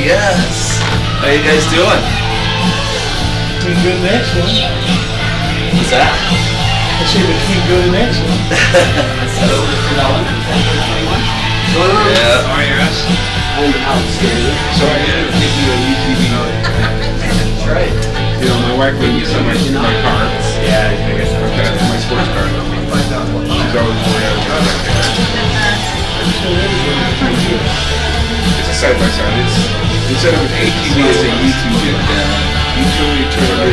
yes. How you guys doing? Between good and excellent. What's that? I say between good and excellent. Yeah. I'm outstanding. So I ended up getting a UTV. That's right. You know, my wife wouldn't use my car. Yeah, I guess That's my sports car. She's always worried about It's a side by side. It's instead of an ATV, it's a UTV. Utility trailer.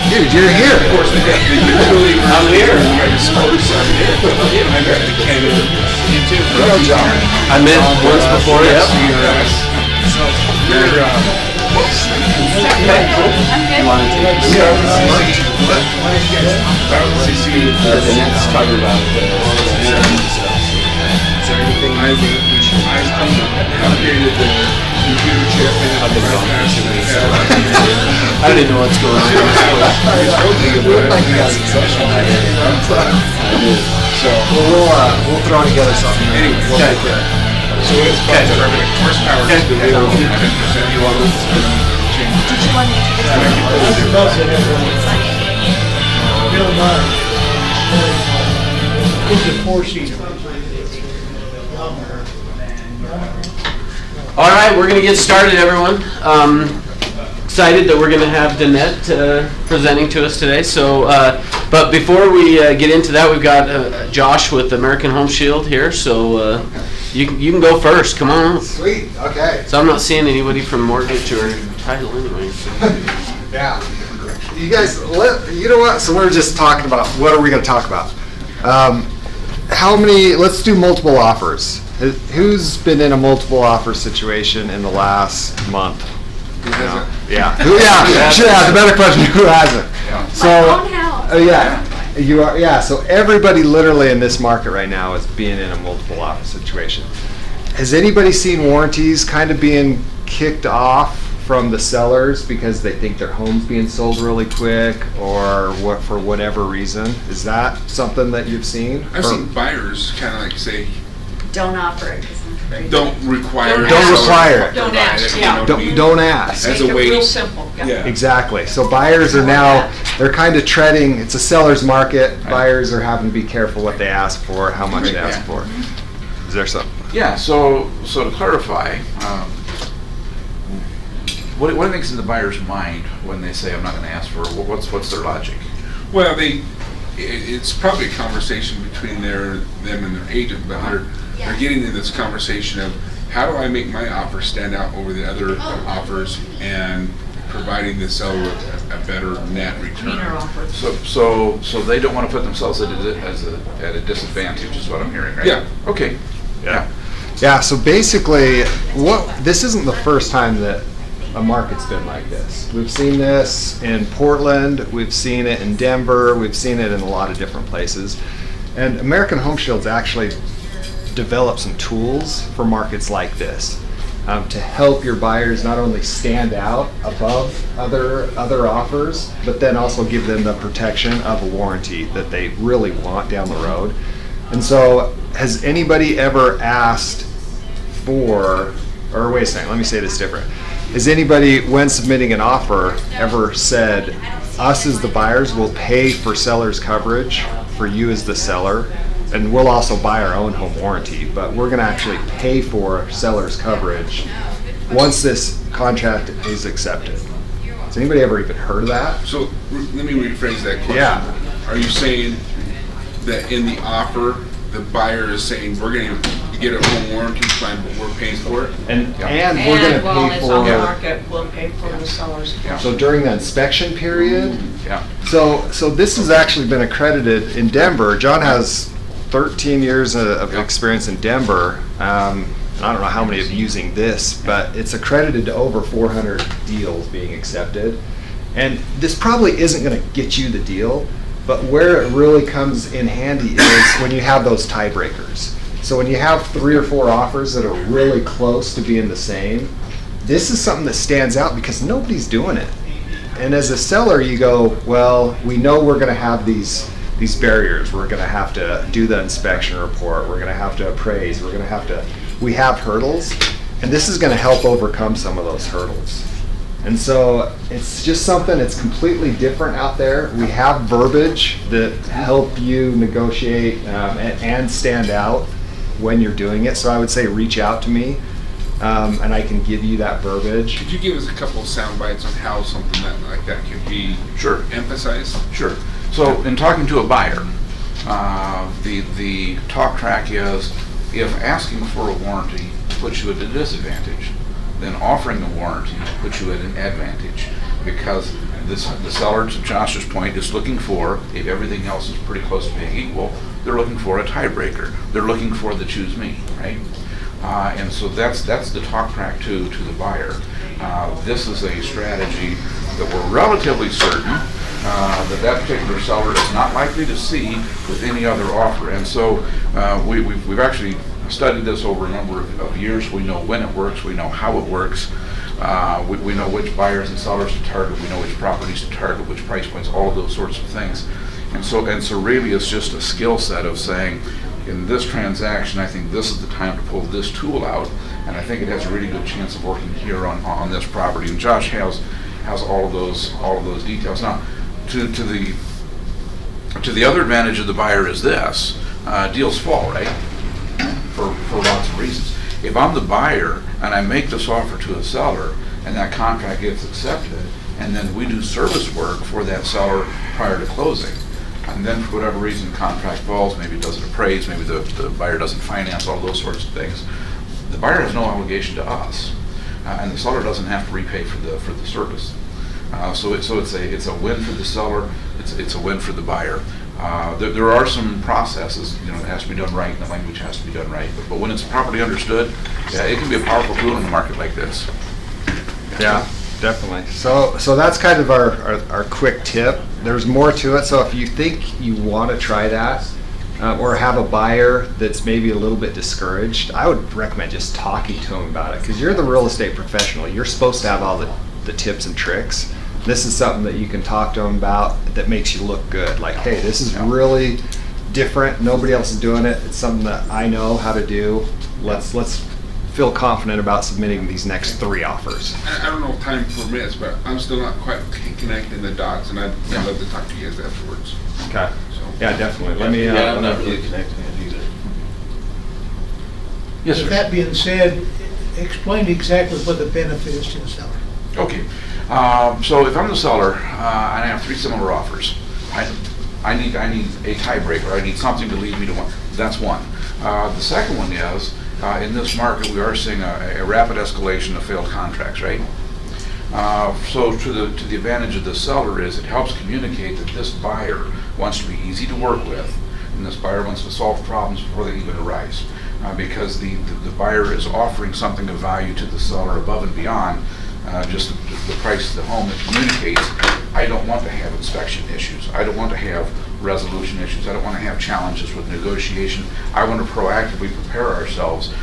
Dude, you're here. Of course, we got the utility. I'm here. We got the sports. I'm here. I got the Canada. You too. Hello, John. I met once before, yep. The next talking about is there anything I updated the computer chip and I don't even know what's going on. So We'll throw together something. anyway, so it's about perfect horsepower. Is the real 10%. You want to change. That's about it. Bill Meyer. It's a four-seater. All right, we're going to get started, everyone. Excited that we're going to have Danette presenting to us today. So, but before we get into that, we've got Josh with American Home Shield here. So you can go first. Come on. Sweet. Okay. So I'm not seeing anybody from mortgage or title anyway. So. Yeah. You guys, you know what? So we're just talking about what are we going to talk about? How many? Let's do multiple offers. Who's been in a multiple offer situation in the last month? Yeah. Yeah. Should ask a better question. Who hasn't? Yeah. So. My own house. Yeah. You are. Yeah. So everybody literally in this market right now is being in a multiple offer situation. Has anybody seen warranties kind of being kicked off from the sellers because they think their home's being sold really quick, or what for whatever reason? Is that something that you've seen? I've seen buyers kind of like say, Don't offer it because I'm afraid. don't require it. Don't require it. Don't ask, You yeah. know what I mean? Don't ask. As Make a it way. real simple. Yeah. Exactly. So buyers are now, they're kind of treading, it's a seller's market. Buyers are having to be careful what they ask for, how much they ask for. Is there something? Yeah, so to clarify, what do you think's in the buyer's mind when they say I'm not going to ask for? What's their logic? Well, it's probably a conversation between them and their agent, but they're getting into this conversation of how do I make my offer stand out over the other offers and providing the seller a better net return. So they don't want to put themselves at a disadvantage, is what I'm hearing, right? Yeah. Okay. Yeah. Yeah, so basically, this isn't the first time that a market's been like this. We've seen this in Portland, we've seen it in Denver, we've seen it in a lot of different places. And American Home Shield's actually developed some tools for markets like this to help your buyers not only stand out above other offers, but then also give them the protection of a warranty that they really want down the road. And so, has anybody ever asked for, or wait a second, let me say this different. Has anybody, when submitting an offer, ever said, us as the buyers will pay for seller's coverage for you as the seller, and we'll also buy our own home warranty, but we're going to actually pay for seller's coverage once this contract is accepted? Has anybody ever even heard of that? So let me rephrase that question. Yeah. Are you saying that in the offer, the buyer is saying we're going to get a home warranty plan, but we're paying for it? And we're going to while pay it's on the for. market, we'll pay for the seller's cost. So during the inspection period. Yeah. So this has actually been accredited in Denver. John has 13 years of experience in Denver. I don't know how many of using this, but it's accredited to over 400 deals being accepted. And this probably isn't going to get you the deal, but where it really comes in handy is when you have those tiebreakers. So when you have 3 or 4 offers that are really close to being the same, this is something that stands out because nobody's doing it. And as a seller, you go, well, we know we're going to have these barriers. We're going to have to do the inspection report. We're going to have to appraise. We have hurdles. And this is going to help overcome some of those hurdles. And so it's just something that's completely different out there. We have verbiage that help you negotiate and stand out when you're doing it. So I would say reach out to me, and I can give you that verbiage. Could you give us a couple of sound bites on how something like that could be emphasized? Sure. So in talking to a buyer, the talk track is, if asking for a warranty puts you at a disadvantage, then offering a warranty puts you at an advantage, because the seller, to Josh's point, is looking for, if everything else is pretty close to being equal, they're looking for a tiebreaker. They're looking for the choose me, right? And so that's the talk track to the buyer. This is a strategy that we're relatively certain that particular seller is not likely to see with any other offer. And so we've actually studied this over a number of years. We know when it works, we know how it works, we know which buyers and sellers to target, we know which properties to target, which price points, all of those sorts of things. And so really it's just a skill set of saying, in this transaction, I think this is the time to pull this tool out, and I think it has a really good chance of working here on this property. And Josh has all of those details. Now, to the other advantage of the buyer is this: deals fall, right? For lots of reasons. If I'm the buyer and I make this offer to a seller and that contract gets accepted, and then we do service work for that seller prior to closing, and then for whatever reason the contract falls, maybe it doesn't appraise, maybe the buyer doesn't finance, all those sorts of things, the buyer has no obligation to us, and the seller doesn't have to repay for the service. So it's a win for the seller, it's a win for the buyer. There are some processes, it has to be done right, and the language has to be done right. But when it's properly understood, yeah, it can be a powerful tool in a market like this. Yeah, definitely. So that's kind of our quick tip. There's more to it. So if you think you want to try that, or have a buyer that's maybe a little bit discouraged, I would recommend just talking to them about it, because you're the real estate professional. You're supposed to have all the tips and tricks. This is something that you can talk to them about that makes you look good. Like, hey, this is really different. Nobody else is doing it. It's something that I know how to do. Let's feel confident about submitting these next 3 offers. I don't know if time permits, but I'm still not quite connecting the dots, and I'd love to talk to you guys afterwards. Okay. So. Yeah, definitely. Let me. I'm not really connecting it either. Yes, sir. With that being said, explain exactly what the benefit is to the seller. Okay. So if I'm the seller and I have 3 similar offers, I need a tiebreaker. I need something to lead me to one. That's one. The second one is, in this market, we are seeing a rapid escalation of failed contracts, right? So to the advantage of the seller is it helps communicate that this buyer wants to be easy to work with, and this buyer wants to solve problems before they even arise, because the buyer is offering something of value to the seller above and beyond just the price of the home. That communicates, I don't want to have inspection issues. I don't want to have resolution issues. I don't want to have challenges with negotiation. I want to proactively prepare ourselves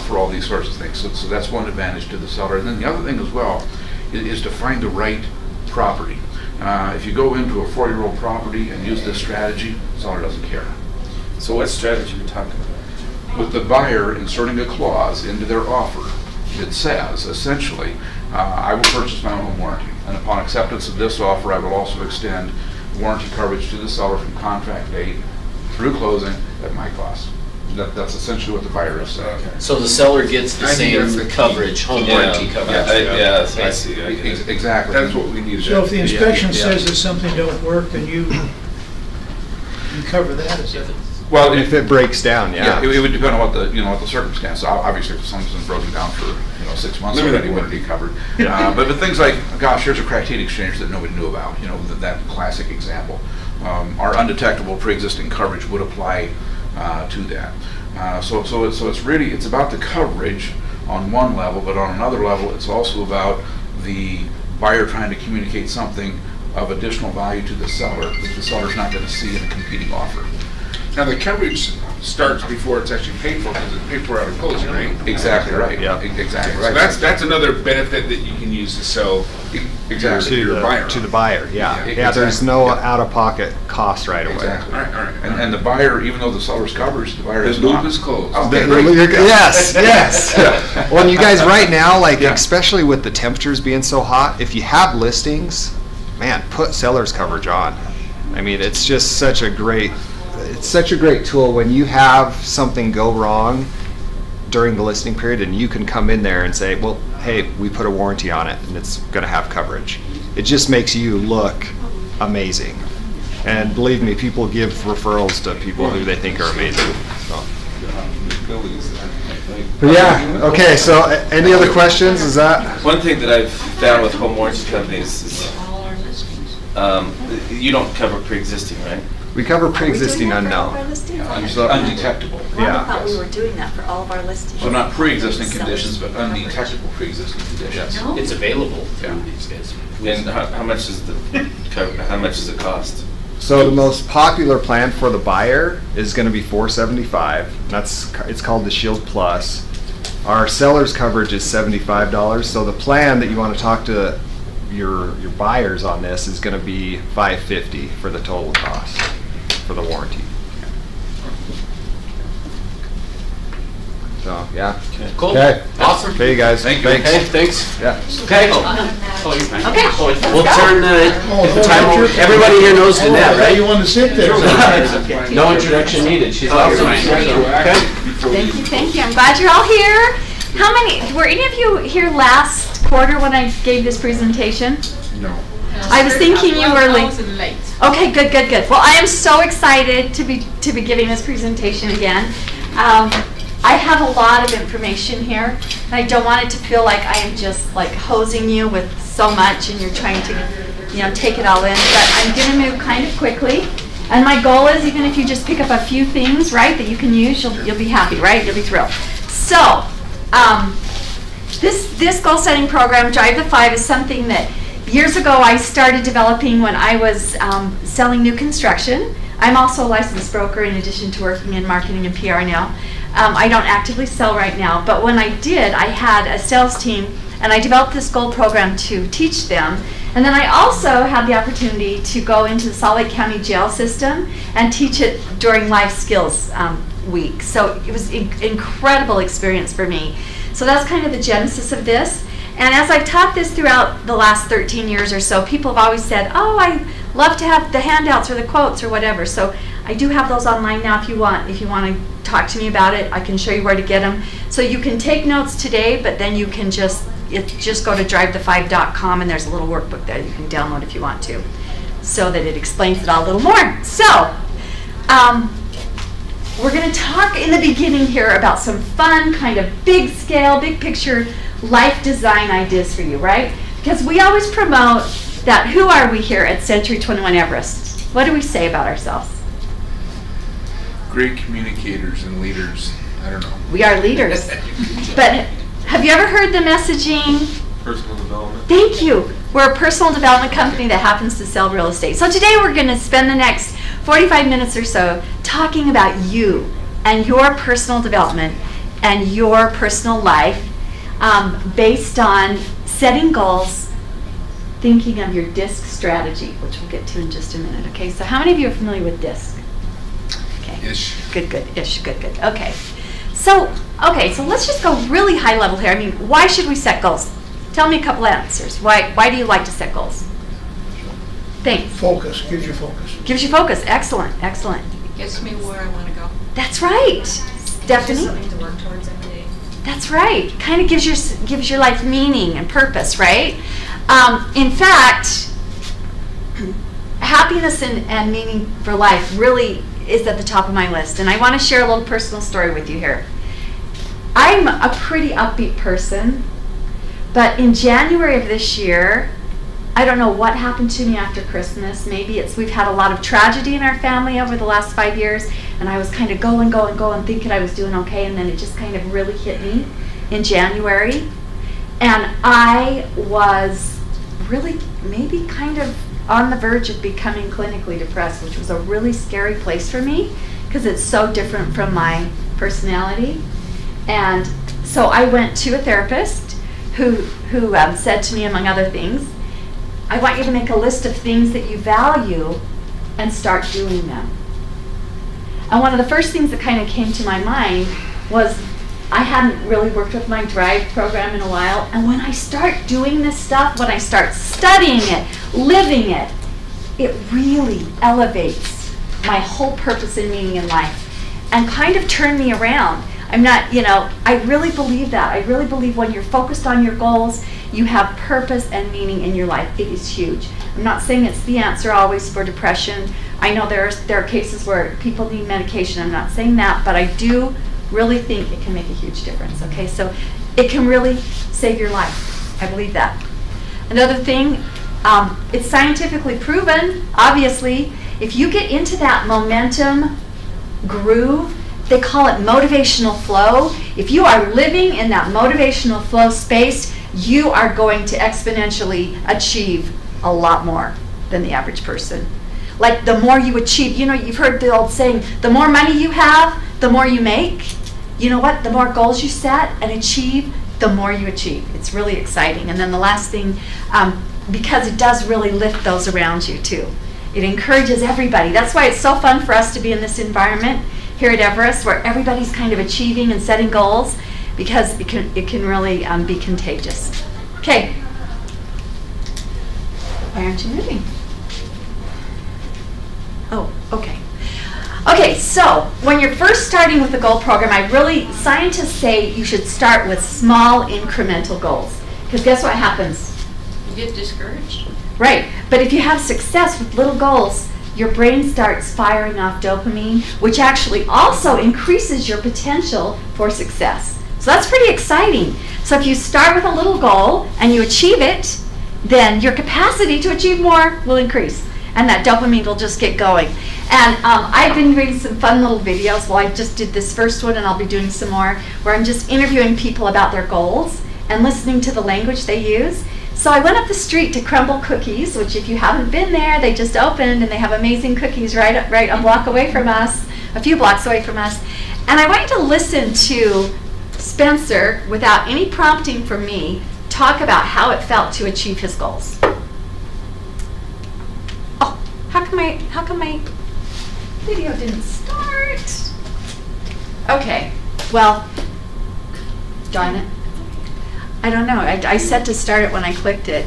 for all these sorts of things. So that's one advantage to the seller. And then the other thing as well is to find the right property. If you go into a 4-year-old property and use this strategy, the seller doesn't care. So what strategy are you talking about? With the buyer inserting a clause into their offer that says, essentially, I will purchase my own home warranty, and upon acceptance of this offer, I will also extend warranty coverage to the seller from contract date through closing at my cost. That's essentially what the buyer is saying. Okay. So the seller gets the I think that's same the key. coverage, home warranty coverage. I see. I get it. Exactly. That's what we need. So if the inspection says that something don't work, then you cover that, is that? Well, If it breaks down, yeah. it would depend on what the circumstance. Obviously, if something's been broken down for 6 months already, it wouldn't be covered. But things like, gosh, here's a cracked heat exchanger that nobody knew about. That classic example. Our undetectable pre-existing coverage would apply to that. So it's about the coverage on one level, but on another level, it's also about the buyer trying to communicate something of additional value to the seller that the seller's not going to see in a competing offer. Now the coverage starts before it's actually paid for, because it's paid for out of closing, right? Exactly right. Yeah. Exactly So right. that's another benefit that you can use to sell Exactly. to your buyer. To the buyer, yeah. Yeah, Yeah, there's exactly. no Yeah. out-of-pocket cost right away. Exactly. All right. And the buyer, even though the seller's coverage, the buyer The is loop not. is closed. Okay, The- great. Yes, yes. Well, you guys, right now, like, Yeah. especially with the temperatures being so hot, if you have listings, man, put seller's coverage on. I mean, it's just such a great tool when you have something go wrong during the listing period, and you can come in there and say, well, hey, we put a warranty on it, and it's going to have coverage. It just makes you look amazing. And believe me, people give referrals to people who they think are amazing. So. But yeah, okay, so any other questions? Is that? One thing that I've found with home warranty companies is, you don't cover pre-existing, right? We cover pre-existing unknown. Undetectable. I Yeah. thought we were doing that for all of our listings. So not pre-existing conditions, but undetectable pre-existing conditions. No. It's available Yeah. through these guys. And how much is how much does it cost? So the most popular plan for the buyer is going to be $475. It's called the Shield Plus. Our seller's coverage is $75. So the plan that you want to talk to your buyers on this is going to be $550 for the total cost for the warranty. So yeah. Cool. Okay. Awesome. Okay, you guys. Thank you. Thanks. Okay, thanks. Yeah. Okay. Okay. We'll turn the time over. Everybody here knows Danette, Oh, you right? want to sit there? No introduction needed. She's awesome. Okay. Thank you. I'm glad you're all here. How many, were any of you here last quarter when I gave this presentation? No. I was thinking you were late. late. Okay, good. Well, I am so excited to be giving this presentation again. I have a lot of information here, and I don't want it to feel like I am just like hosing you with so much, and you're trying to, take it all in. But I'm going to move kind of quickly, and my goal is, even if you just pick up a few things, right, that you can use, you'll be happy, right? You'll be thrilled. So, this goal setting program, Drive the 5, is something that years ago I started developing when I was selling new construction. I'm also a licensed broker in addition to working in marketing and PR now. I don't actively sell right now, but when I did, I had a sales team, and I developed this goal program to teach them. And then I also had the opportunity to go into the Salt Lake County jail system and teach it during Life Skills Week. So it was an incredible experience for me. So that's kind of the genesis of this. And as I've taught this throughout the last 13 years or so, people have always said, oh, I love to have the handouts or the quotes or whatever. So I do have those online now if you want. If you want to talk to me about it, I can show you where to get them. So you can take notes today, but then you can just go to drive5.com, and there's a little workbook there you can download if you want to, so that it explains it all a little more. So we're going to talk in the beginning here about some fun, kind of big scale, big picture life design ideas for you, right? Because we always promote that, who are we here at Century 21 Everest? What do we say about ourselves? Great communicators and leaders. I don't know. We are leaders. But have you ever heard the messaging? Personal development. Thank you. We're a personal development company that happens to sell real estate. So today we're going to spend the next 45 minutes or so talking about you and your personal development and your personal life, based on setting goals, thinking of your DISC strategy, which we'll get to in just a minute. Okay, so how many of you are familiar with DISC? Okay. Ish. Good. Okay. So let's just go really high level here. I mean, why should we set goals? Tell me a couple answers. Why do you like to set goals? Thanks. Focus, gives you focus. Gives you focus. Excellent. Gets me where I want to go. That's right. Stephanie? Something to work towards every day. That's right. Kind of gives your life meaning and purpose, right? In fact, happiness and meaning for life really is at the top of my list. And I want to share a little personal story with you here. I'm a pretty upbeat person, but in January of this year, I don't know what happened to me after Christmas. Maybe we've had a lot of tragedy in our family over the last 5 years, and I was kind of going, thinking I was doing okay, and then it just kind of really hit me in January. And I was really maybe kind of on the verge of becoming clinically depressed, which was a really scary place for me, because it's so different from my personality. And so I went to a therapist who said to me, among other things, I want you to make a list of things that you value and start doing them. And one of the first things that kind of came to my mind was I hadn't really worked with my Drive program in a while, and when I start doing this stuff, when I start studying it, living it, it really elevates my whole purpose and meaning in life and kind of turned me around. I'm not, I really believe that. I really believe when you're focused on your goals, you have purpose and meaning in your life. It is huge. I'm not saying it's the answer always for depression. I know there are cases where people need medication. I'm not saying that, but I do really think it can make a huge difference. Okay, so it can really save your life. I believe that. Another thing, it's scientifically proven, obviously, if you get into that momentum groove, they call it motivational flow. If you are living in that motivational flow space, you are going to exponentially achieve a lot more than the average person. Like the more you achieve, you've heard the old saying, the more money you have, the more you make. You know what? The more goals you set and achieve, the more you achieve. It's really exciting. And then the last thing, because it does really lift those around you too. It encourages everybody. That's why it's so fun for us to be in this environment here at Everest, where everybody's kind of achieving and setting goals, because it can really be contagious. Okay. Why aren't you moving? Oh, okay. Okay, so when you're first starting with the goal program, scientists say you should start with small incremental goals. Because guess what happens? You get discouraged. Right, but if you have success with little goals, your brain starts firing off dopamine, which actually also increases your potential for success. So that's pretty exciting. So if you start with a little goal and you achieve it, then your capacity to achieve more will increase. And that dopamine will just get going. And I've been doing some fun little videos. Well, I just did this first one, and I'll be doing some more, where I'm just interviewing people about their goals and listening to the language they use. So I went up the street to Crumble Cookies, which if you haven't been there, they just opened, and they have amazing cookies right a block away from us, a few blocks away from us. And I wanted to listen to Spencer, without any prompting from me, talk about how it felt to achieve his goals. Oh, how come my video didn't start? Okay, well, darn it. I don't know. I said to start it when I clicked it.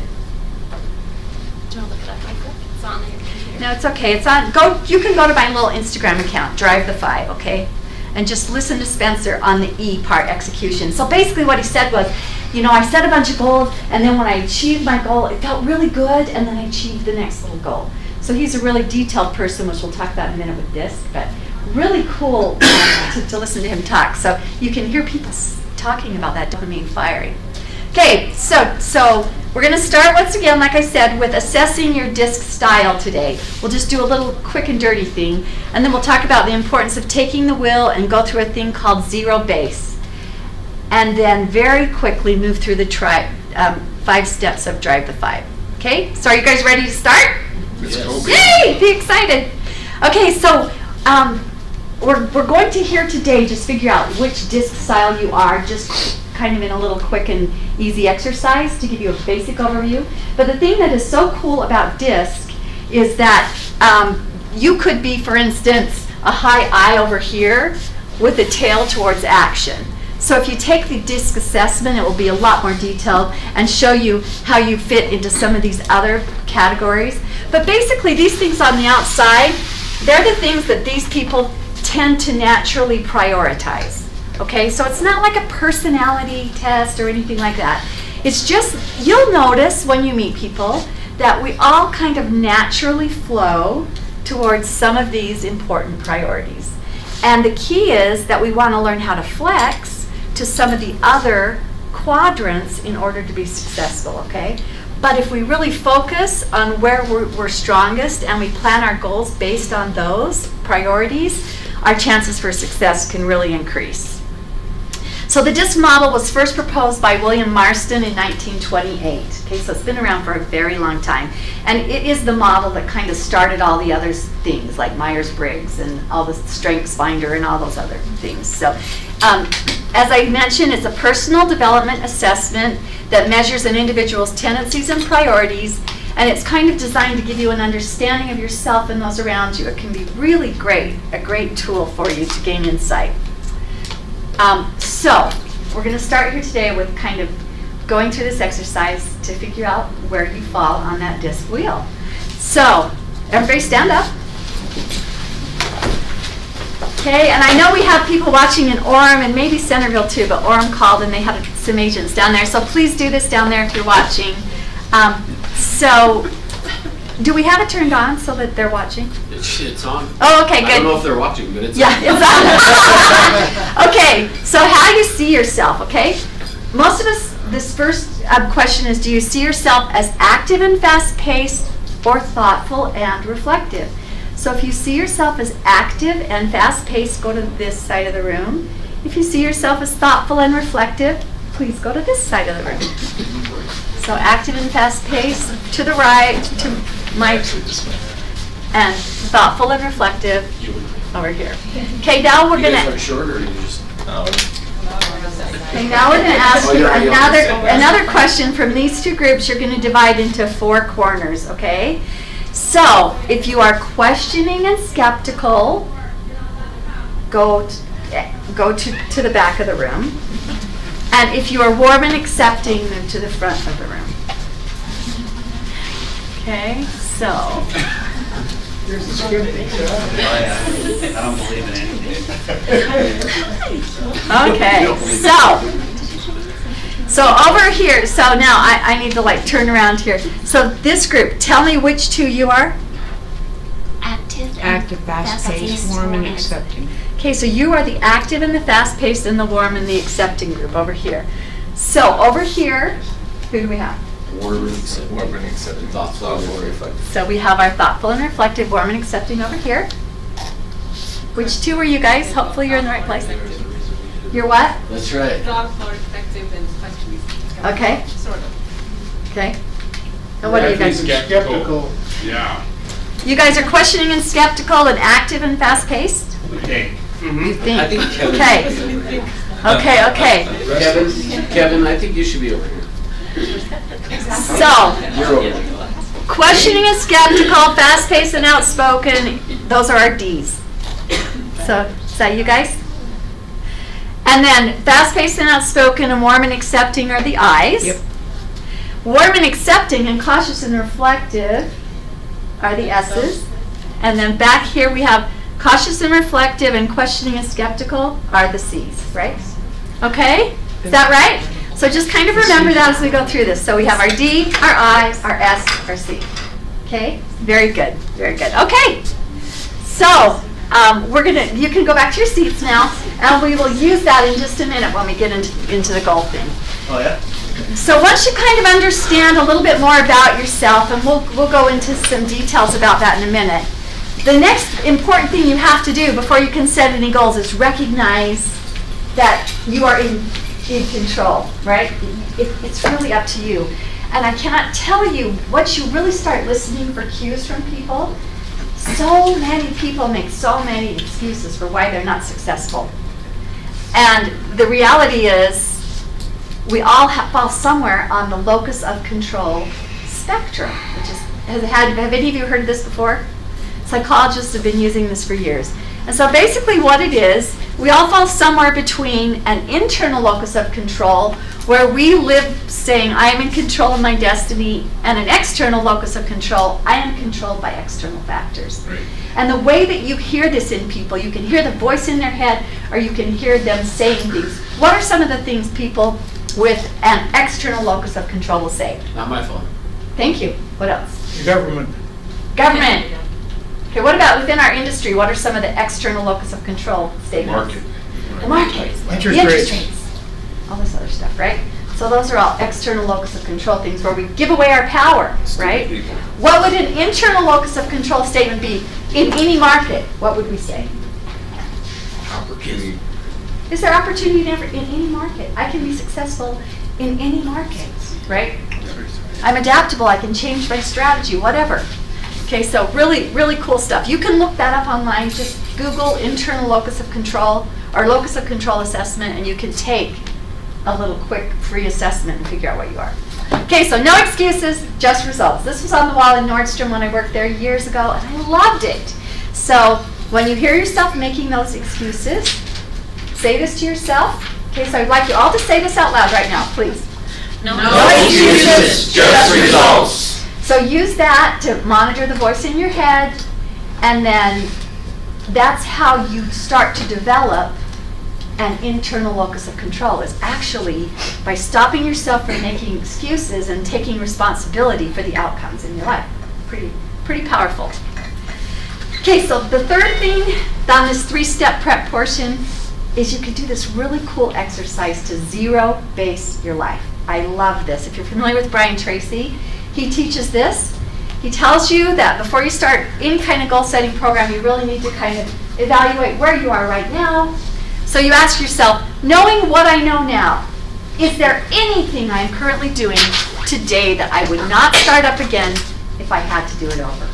Do you want to look it up real quick? It's on your computer. No, it's okay. It's on. You can go to my little Instagram account, Drive the 5, okay? And just listen to Spencer on the E part, execution. So basically what he said was, I set a bunch of goals, and then when I achieved my goal, it felt really good, and then I achieved the next little goal. So he's a really detailed person, which we'll talk about in a minute with DISC, but really cool to listen to him talk. So you can hear people talking about that dopamine firing. Okay, so we're going to start once again, like I said, with assessing your DISC style today. We'll just do a little quick and dirty thing, and then we'll talk about the importance of taking the wheel and go through a thing called zero base. And then very quickly move through the 5 steps of Drive the 5. Okay, so are you guys ready to start? Yes. Yay! Be excited. Okay, so we're going to hear today, just figure out which DISC style you are, just kind of in a little quick and easy exercise to give you a basic overview. But the thing that is so cool about DISC is that you could be, for instance, a high I over here with a tail towards action. So if you take the DISC assessment, it will be a lot more detailed and show you how you fit into some of these other categories. But basically, these things on the outside, they're the things that these people tend to naturally prioritize. Okay, so it's not like a personality test or anything like that. It's just, you'll notice when you meet people that we all kind of naturally flow towards some of these important priorities. And the key is that we want to learn how to flex to some of the other quadrants in order to be successful, okay? But if we really focus on where we're strongest and we plan our goals based on those priorities, our chances for success can really increase. So the DISC model was first proposed by William Marston in 1928. Okay, so it's been around for a very long time. And it is the model that kind of started all the other things like Myers-Briggs and all the StrengthsFinder and all those other things. So as I mentioned, it's a personal development assessment that measures an individual's tendencies and priorities, and it's kind of designed to give you an understanding of yourself and those around you. It can be really great, a great tool for you to gain insight. So we're going to start here today with kind of going through this exercise to figure out where you fall on that DISC wheel. So everybody stand up. Okay, and I know we have people watching in Orem and maybe Centerville too, but Orem called and they had some agents down there. So please do this down there if you're watching. So do we have it turned on so that they're watching? It's on. Oh, okay, good. I don't know if they're watching, but it's Yeah, on. it's on. Okay, so how do you see yourself, okay? Most of us, this first question is, do you see yourself as active and fast-paced or thoughtful and reflective? So if you see yourself as active and fast-paced, go to this side of the room. If you see yourself as thoughtful and reflective, please go to this side of the room. So active and fast-paced, to the right, to my, and thoughtful and reflective over here. Okay, now we're going to... shorter, or you just... Okay, now we're going to ask you another question from these two groups. You're going to divide into 4 corners, okay? So, if you are questioning and skeptical, go to the back of the room. And if you are warm and accepting, move to the front of the room. Okay, so... There's a skeptic. I don't believe in anything. Okay, so over here, so now I need to like turn around here. So this group, tell me which 2 you are. Active, fast-paced, warm and accepting. Okay, so you are the active and the fast-paced and the warm and the accepting group over here. So over here, who do we have? Warm and accepting. Thoughtful and reflective. So we have our thoughtful and reflective, warm and accepting over here. Which 2 are you guys? Hopefully you're in the right place. You're what? That's right. Thoughtful, reflective, and questioning. Okay. Sort of. Okay. And what are you guys? Skeptical. Yeah. You guys are questioning and skeptical and active and fast-paced? Okay. You think? I think Kevin Okay. should be over here. Okay. Kevin, I think you should be over here. So, You're over here. questioning and skeptical, fast-paced and outspoken, those are our D's. So, is that you guys? And then fast-paced and outspoken and warm and accepting are the I's. Yep. Warm and accepting and cautious and reflective are the S's. And then back here we have cautious and reflective and questioning and skeptical are the C's, right? Okay? Is that right? So just kind of remember that as we go through this. So we have our D, our I, our S, our C. Okay? Very good. Very good. Okay. So you can go back to your seats now, and we will use that in just a minute when we get into the goal thing. Oh, yeah? So once you kind of understand a little bit more about yourself, and we'll go into some details about that in a minute, the next important thing you have to do before you can set any goals is recognize that you are in control, right? It's really up to you. And I cannot tell you, once you really start listening for cues from people, so many people make so many excuses for why they're not successful. And the reality is, we all fall somewhere on the locus of control spectrum, which is, have any of you heard of this before? Psychologists have been using this for years. And so basically what it is, we all fall somewhere between an internal locus of control, where we live saying, I am in control of my destiny, and an external locus of control, I am controlled by external factors. Right. And the way that you hear this in people, you can hear the voice in their head, or you can hear them saying things. What are some of the things people with an external locus of control will say? Not my phone. Thank you. What else? Government. Government. Okay, what about within our industry? What are some of the external locus of control statements? Market. The market. Interest The interest rates. rates. All this other stuff, right? So those are all external locus of control things where we give away our power, right? People. What would an internal locus of control statement be in any market? What would we say? Opportunity. Is there opportunity in any market? I can be successful in any market, right? I'm adaptable. I can change my strategy, whatever. Okay, so really, really cool stuff. You can look that up online. Just Google internal locus of control or locus of control assessment, and you can take a little quick free assessment and figure out what you are. Okay, so no excuses, just results. This was on the wall in Nordstrom when I worked there years ago, and I loved it. So when you hear yourself making those excuses, say this to yourself. Okay, so I'd like you all to say this out loud right now, please. No excuses, just results. So use that to monitor the voice in your head, and then that's how you start to develop an internal locus of control, is actually by stopping yourself from making excuses and taking responsibility for the outcomes in your life. Pretty powerful. Okay, so the third thing on this 3-step prep portion is you can do this really cool exercise to zero base your life. I love this. If you're familiar with Brian Tracy, he teaches this. He tells you that before you start any kind of goal setting program, you really need to kind of evaluate where you are right now. So you ask yourself, knowing what I know now, is there anything I'm currently doing today that I would not start up again if I had to do it over?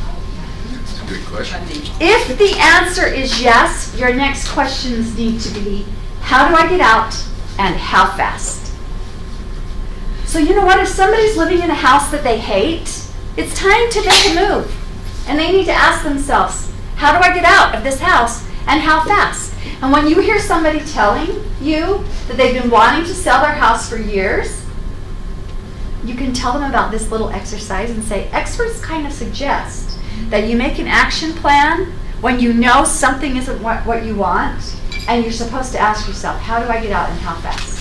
That's a good question. If the answer is yes, your next questions need to be, how do I get out and how fast? So you know what, if somebody's living in a house that they hate, it's time to make a move. And they need to ask themselves, how do I get out of this house and how fast? And when you hear somebody telling you that they've been wanting to sell their house for years, you can tell them about this little exercise and say, experts kind of suggest that you make an action plan when you know something isn't what you want, and you're supposed to ask yourself, how do I get out and how fast?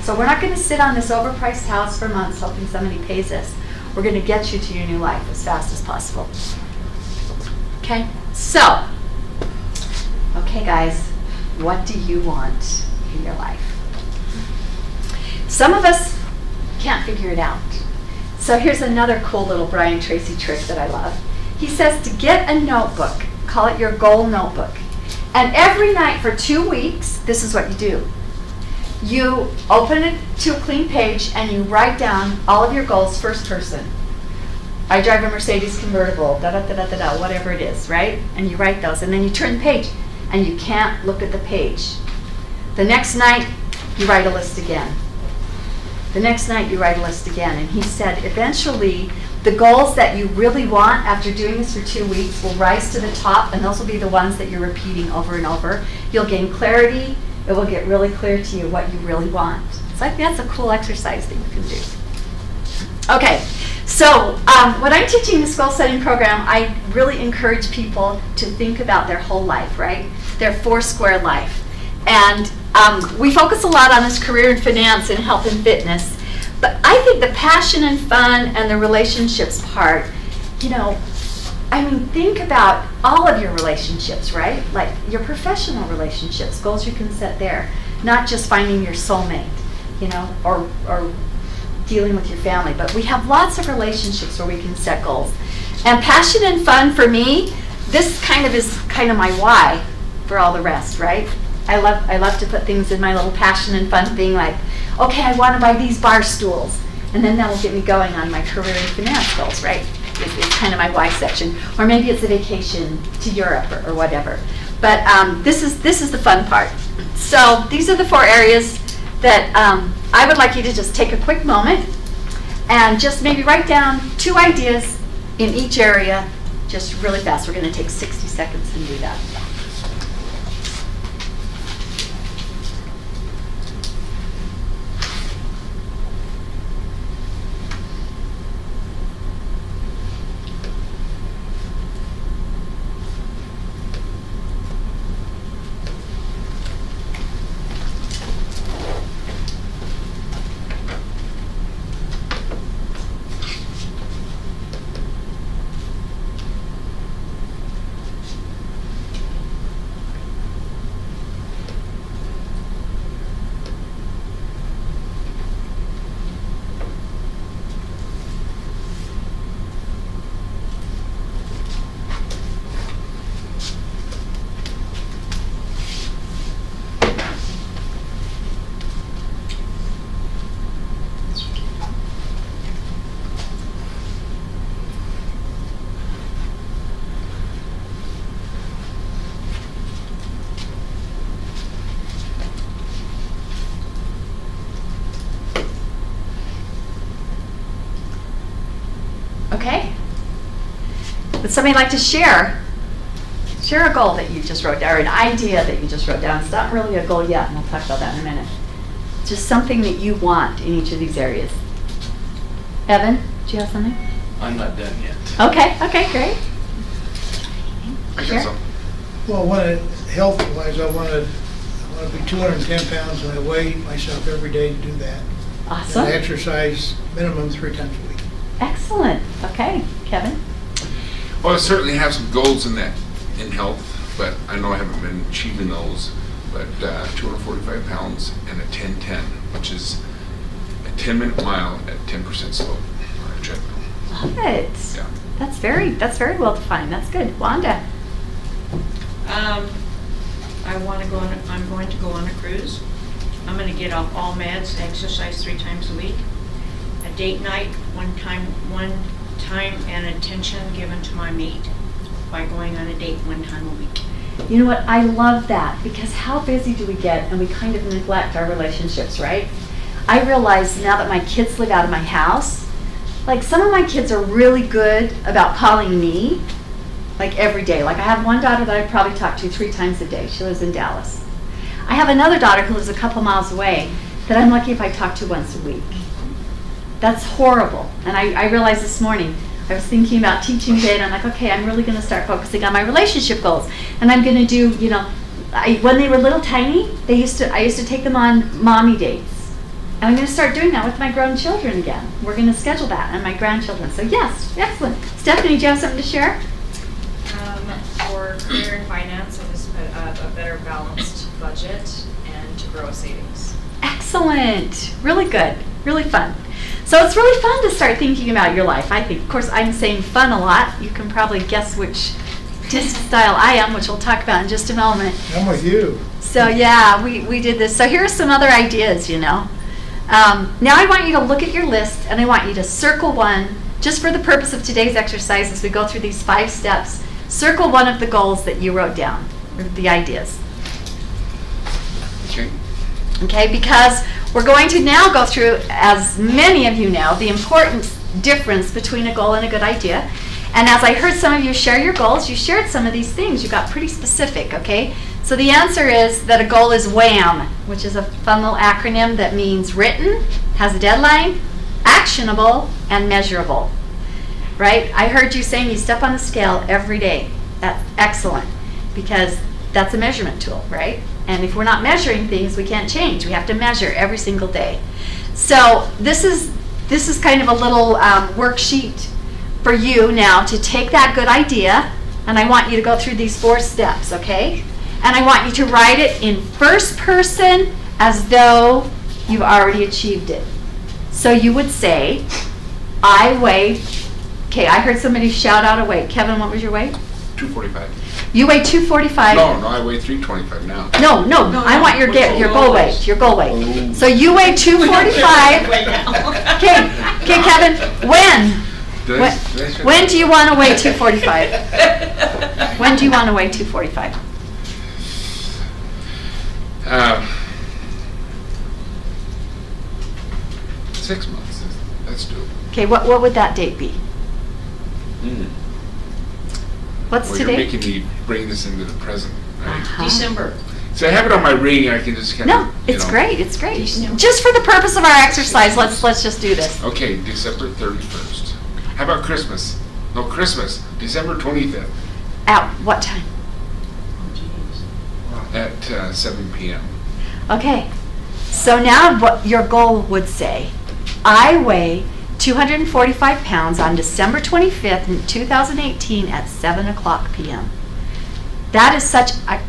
So we're not going to sit on this overpriced house for months hoping somebody pays us. We're going to get you to your new life as fast as possible. Okay, so, okay guys, what do you want in your life? Some of us can't figure it out. So here's another cool little Brian Tracy trick that I love. He says to get a notebook, call it your goal notebook. And every night for 2 weeks, this is what you do. You open it to a clean page and you write down all of your goals first person. I drive a Mercedes convertible, da-da-da-da-da-da, whatever it is, right? And you write those, and then you turn the page, and you can't look at the page. The next night, you write a list again. The next night, you write a list again. And he said, eventually, the goals that you really want after doing this for 2 weeks will rise to the top, and those will be the ones that you're repeating over and over. You'll gain clarity. It will get really clear to you what you really want. So I think that's a cool exercise that you can do. Okay, so when I'm teaching this goal setting program, I really encourage people to think about their whole life, right? Their foursquare life. And we focus a lot on this career and finance and health and fitness. But I think the passion and fun and the relationships part, you know, I mean, think about all of your relationships, right? Like your professional relationships, goals you can set there. Not just finding your soulmate, you know, or dealing with your family. But we have lots of relationships where we can set goals. And passion and fun for me, this kind of is kind of my why for all the rest, right? I love to put things in my little passion and fun thing, like, okay, I want to buy these bar stools. And then that'll get me going on my career and finance goals, right? It's kind of my why section. Or maybe it's a vacation to Europe or whatever. But this is the fun part. So these are the 4 areas that I would like you to just take a quick moment and just maybe write down 2 ideas in each area just really fast. We're going to take 60 seconds and do that. Okay. Would somebody like to share a goal that you just wrote down, or an idea that you just wrote down? It's not really a goal yet, and we'll talk about that in a minute. Just something that you want in each of these areas. Evan, do you have something? I'm not done yet. Okay, great. I Sure. guess so. Well, health-wise, I want to be 210 pounds, and I weigh myself every day to do that. Awesome. And I exercise minimum 3 times a week. Excellent. Okay, Kevin? Well, I certainly have some goals in health, but I know I haven't been achieving those. But 245 pounds and a 10-10, which is a 10-minute mile at 10% slope on a treadmill. Love it. Yeah. That's very well defined. That's good. Wanda? I'm going to go on a cruise. I'm going to get off all meds, exercise 3 times a week. A date night, one time and attention given to my mate by going on a date 1 time a week. You know what? I love that, because how busy do we get and we kind of neglect our relationships, right? I realize now that my kids live out of my house, like some of my kids are really good about calling me like every day. Like I have one daughter that I probably talk to 3 times a day. She lives in Dallas. I have another daughter who lives a couple miles away that I'm lucky if I talk to once a week. That's horrible. And I realized this morning, I was thinking about teaching today, and I'm like, okay, I'm really going to start focusing on my relationship goals. And I'm going to do, when they were little tiny, I used to take them on mommy dates. And I'm going to start doing that with my grown children again. We're going to schedule that, and my grandchildren. So yes, excellent. Stephanie, do you have something to share? For career and finance, I just put a better balanced budget and to grow a savings. Excellent. Really good. Really fun. So it's really fun to start thinking about your life, I think. Of course, I'm saying fun a lot. You can probably guess which disc style I am, which we'll talk about in just a moment. I'm with you. So yeah, we did this. So here are some other ideas, Now I want you to look at your list, and I want you to circle one, just for the purpose of today's exercise as we go through these 5 steps. Circle one of the goals that you wrote down, or the ideas. Okay, because we're going to now go through, as many of you know, the important difference between a goal and a good idea. And as I heard some of you share your goals, you shared some of these things. You got pretty specific, okay? So the answer is that a goal is WHAM, which is a fun little acronym that means written, has a deadline, actionable, and measurable. Right? I heard you saying you step on the scale every day. That's excellent, because that's a measurement tool, right? And if we're not measuring things, we can't change. We have to measure every single day. So this is kind of a little worksheet for you now to take that good idea, and I want you to go through these 4 steps, okay? And I want you to write it in first person as though you've already achieved it. So you would say, I weigh, okay, I heard somebody shout out a weight. Kevin, what was your weight? 245. You weigh 245. No, I weigh 325 now. No, I want your goal weight. Your goal weight. So you weigh 245. Okay, Kevin. When do you want to weigh 245? When do you want to weigh 245? 6 months. That's doable. Okay, what would that date be? What's Well, today? you're making me bring this into the present. Right? December. So I have it on my ring. I can just kind of. No, it's great. It's great. Just for the purpose of our exercise, let's just do this. Okay, December 31st. How about Christmas? No, Christmas, December 25th At what time? at 7 p.m. Okay. So now what your goal would say, I weigh 245 pounds on December 25th, in 2018 at 7 o'clock p.m. That is such a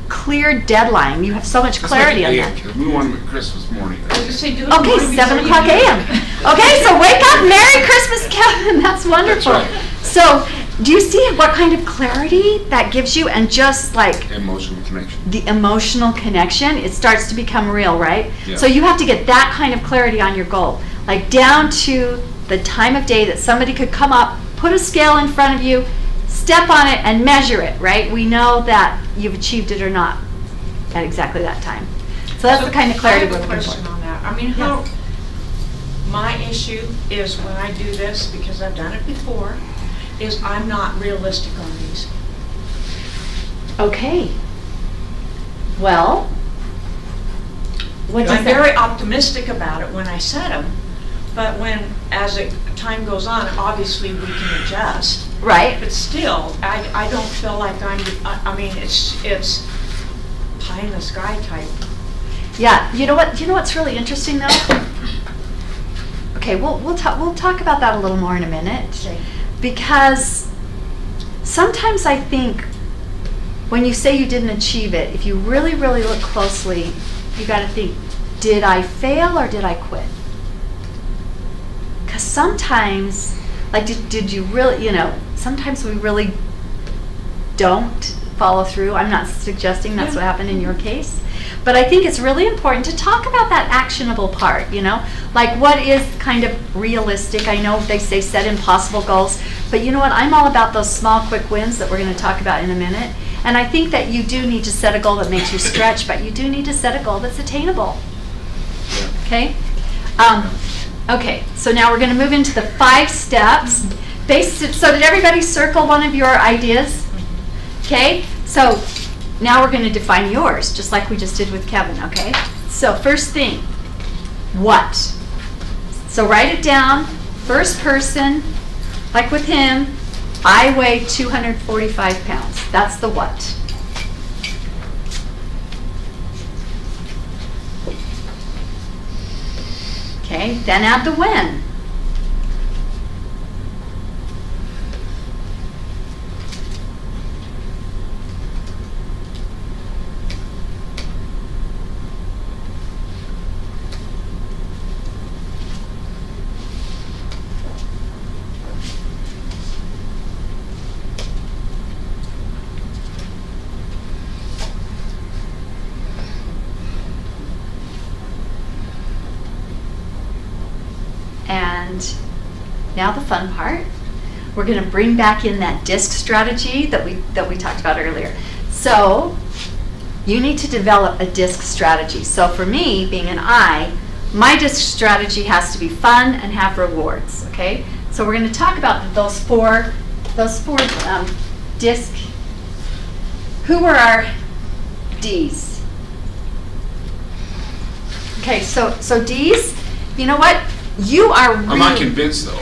clear deadline. You have so much clarity on that. Because we want them at Christmas morning. Okay, 7 o'clock a.m. Okay, so wake up. Merry Christmas, Kevin. That's wonderful. That's right. So do you see what kind of clarity that gives you? And just like Emotional connection. the emotional connection, it starts to become real, right? Yeah. So you have to get that kind of clarity on your goal. Like down to the time of day that somebody could come up, put a scale in front of you, step on it and measure it, right? We know that you've achieved it or not at exactly that time. So that's the kind of clarity we're looking for. I have a question on that. I mean, how My issue is when I do this, because I've done it before, is I'm not realistic on these. Okay. Well, what does I'm that- very optimistic about it when I set them, but when, as time goes on, obviously we can adjust. Right. But still, I don't feel like I mean, it's pie in the sky type. Yeah, you know what's really interesting though? Okay, we'll talk about that a little more in a minute. Okay. Because sometimes I think when you say you didn't achieve it, if you really, really look closely, you got to think, did I fail or did I quit? Because sometimes, like, did you really, sometimes we really don't follow through. I'm not suggesting that's what happened in your case. But I think it's really important to talk about that actionable part, like what is kind of realistic. I know they say set impossible goals, but you know what? I'm all about those small, quick wins that we're going to talk about in a minute. And I think that you do need to set a goal that makes you stretch, but you do need to set a goal that's attainable. Okay? Okay, so now we're going to move into the 5 steps. So did everybody circle one of your ideas? Okay, so now we're going to define yours, just like we just did with Kevin, okay? So first thing, what? So write it down, first person, like with him, I weigh 245 pounds. That's the what. Okay, then add the when. And now the fun part. We're going to bring back in that DISC strategy that we talked about earlier. So you need to develop a DISC strategy. So for me, being an I, my DISC strategy has to be fun and have rewards. Okay. So we're going to talk about those four DISC. Who were our D's? Okay. So D's. You know what? You are really... I'm not convinced though.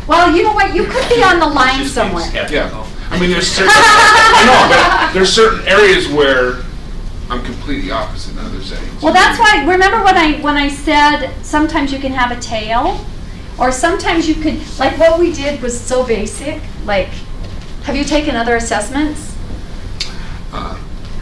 Well, you know what? You could be on the line somewhere. Yeah. I mean, there's certain, I know, but there's certain areas where I'm completely opposite in other settings. Well, that's why, remember when I said sometimes you can have a tail? Or sometimes you could, like what we did was so basic. Like, have you taken other assessments?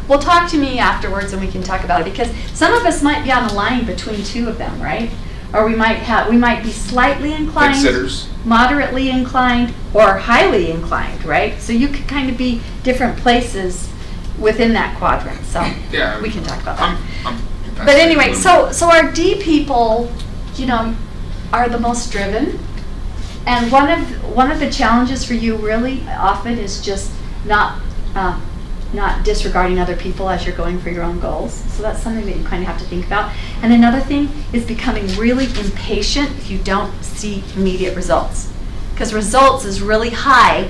Well, talk to me afterwards and we can talk about it, because some of us might be on the line between two of them, right? Or we might be slightly inclined, Head-sitters. moderately inclined, or highly inclined, right? So you could kind of be different places within that quadrant. So yeah, we can talk about that. I'm But anyway, so our D people, are the most driven. And one of the challenges for you really often is just not disregarding other people as you're going for your own goals. So that's something that you kind of have to think about. And another thing is becoming really impatient if you don't see immediate results. Because results is really high